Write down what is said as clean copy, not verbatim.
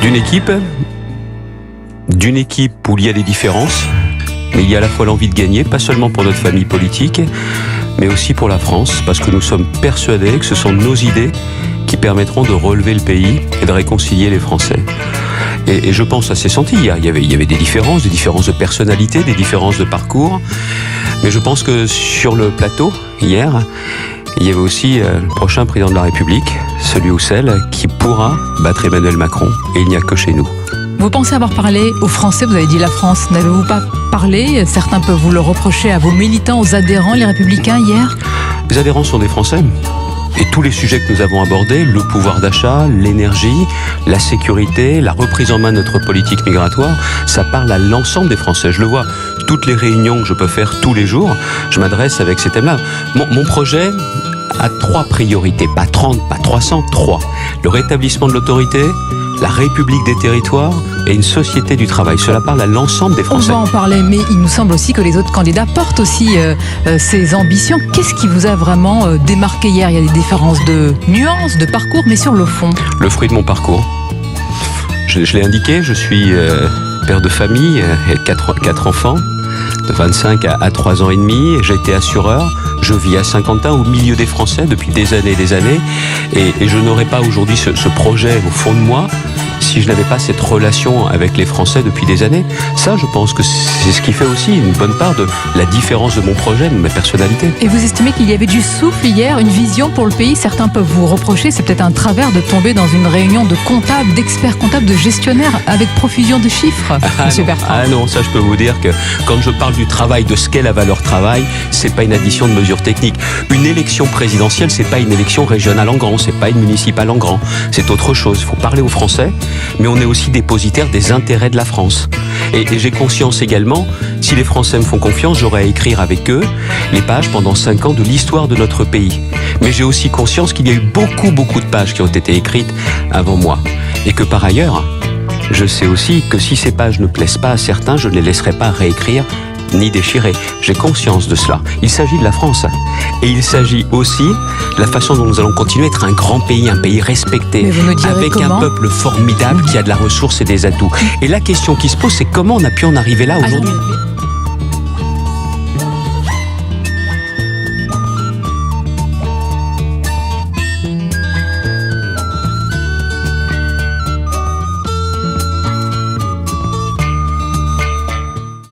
D'une équipe où il y a des différences, mais il y a à la fois l'envie de gagner, pas seulement pour notre famille politique, mais aussi pour la France, parce que nous sommes persuadés que ce sont nos idées qui permettront de relever le pays et de réconcilier les Français. Et je pense à ces senti. Il y avait des différences de personnalité, des différences de parcours, mais je pense que sur le plateau, hier, il y avait aussi le prochain président de la République, celui ou celle qui pourra battre Emmanuel Macron, et il n'y a que chez nous. Vous pensez avoir parlé aux Français, vous avez dit la France, n'avez-vous pas parlé? Certains peuvent vous le reprocher à vos militants, aux adhérents, les Républicains hier. Les adhérents sont des Français. Et tous les sujets que nous avons abordés, le pouvoir d'achat, l'énergie, la sécurité, la reprise en main de notre politique migratoire, ça parle à l'ensemble des Français. Je le vois, toutes les réunions que je peux faire tous les jours, je m'adresse avec ces thèmes-là. Mon projet a 3 priorités, pas 30, pas 300, 3. Le rétablissement de l'autorité, la République des territoires et une société du travail. Cela parle à l'ensemble des Français. On va en parler, mais il nous semble aussi que les autres candidats portent aussi ces ambitions. Qu'est-ce qui vous a vraiment démarqué hier? Il y a des différences de nuances, de parcours, mais sur le fond. Le fruit de mon parcours. Je l'ai indiqué, je suis père de famille et 4 enfants, de 25 à 3 ans et demi. J'ai été assureur. Je vis à Saint-Quentin, au milieu des Français, depuis des années et des années. Et je n'aurais pas aujourd'hui ce projet au fond de moi si je n'avais pas cette relation avec les Français depuis des années. Ça, je pense que c'est ce qui fait aussi une bonne part de la différence de mon projet, de ma personnalité. Et vous estimez qu'il y avait du souffle hier, une vision pour le pays? Certains peuvent vous reprocher, c'est peut-être un travers de tomber dans une réunion de comptables, d'experts comptables, de gestionnaires avec profusion de chiffres, Monsieur Bertrand. Ah non, ça je peux vous dire que quand je parle du travail, de ce qu'est la valeur travail, c'est pas une addition de mesures techniques. Une élection présidentielle, c'est pas une élection régionale en grand, c'est pas une municipale en grand, c'est autre chose. Il faut parler aux Français, mais on est aussi dépositaire des intérêts de la France. Et j'ai conscience également, si les Français me font confiance, j'aurai à écrire avec eux les pages pendant 5 ans de l'histoire de notre pays. Mais j'ai aussi conscience qu'il y a eu beaucoup de pages qui ont été écrites avant moi. Et que par ailleurs, je sais aussi que si ces pages ne plaisent pas à certains, je ne les laisserai pas réécrire ni déchirer. J'ai conscience de cela. Il s'agit de la France. Et il s'agit aussi de la façon dont nous allons continuer à être un grand pays, un pays respecté, avec un peuple formidable qui a de la ressource et des atouts. Et la question qui se pose, c'est comment on a pu en arriver là aujourd'hui.